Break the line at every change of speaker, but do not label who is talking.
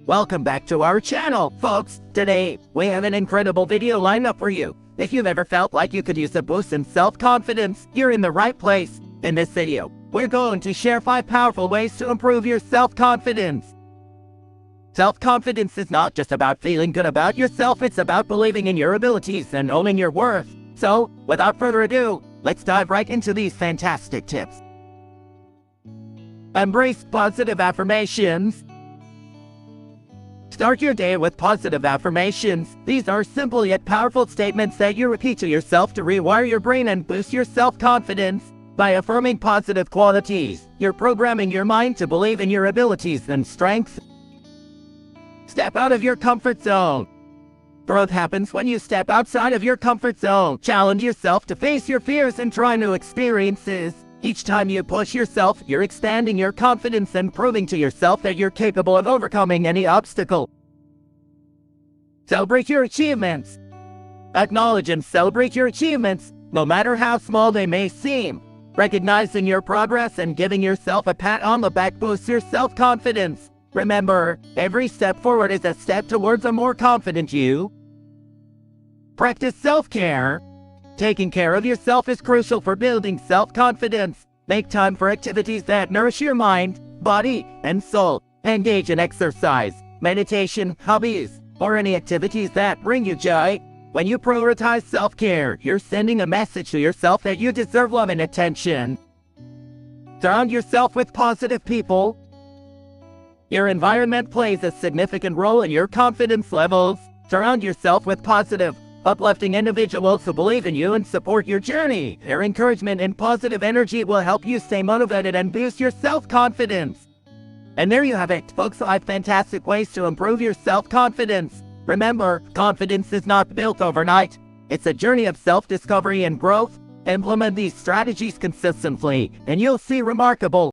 Welcome back to our channel, folks. Today, we have an incredible video lined up for you. If you've ever felt like you could use a boost in self-confidence, you're in the right place. In this video, we're going to share 5 powerful ways to improve your self-confidence. Self-confidence is not just about feeling good about yourself, it's about believing in your abilities and owning your worth. So, without further ado, let's dive right into these fantastic tips. Embrace positive affirmations. Start your day with positive affirmations. These are simple yet powerful statements that you repeat to yourself to rewire your brain and boost your self-confidence. By affirming positive qualities, you're programming your mind to believe in your abilities and strengths. Step out of your comfort zone. Growth happens when you step outside of your comfort zone. Challenge yourself to face your fears and try new experiences. Each time you push yourself, you're expanding your confidence and proving to yourself that you're capable of overcoming any obstacle. Celebrate your achievements. Acknowledge and celebrate your achievements, no matter how small they may seem. Recognizing your progress and giving yourself a pat on the back boosts your self-confidence. Remember, every step forward is a step towards a more confident you. Practice self-care. Taking care of yourself is crucial for building self-confidence. Make time for activities that nourish your mind, body, and soul. Engage in exercise, meditation, hobbies, or any activities that bring you joy. When you prioritize self-care, you're sending a message to yourself that you deserve love and attention. Surround yourself with positive people. Your environment plays a significant role in your confidence levels. Surround yourself with positive, uplifting individuals who believe in you and support your journey. Their encouragement and positive energy will help you stay motivated and boost your self-confidence. And there you have it, folks, 5 fantastic ways to improve your self-confidence. Remember, confidence is not built overnight. It's a journey of self-discovery and growth. Implement these strategies consistently, and you'll see remarkable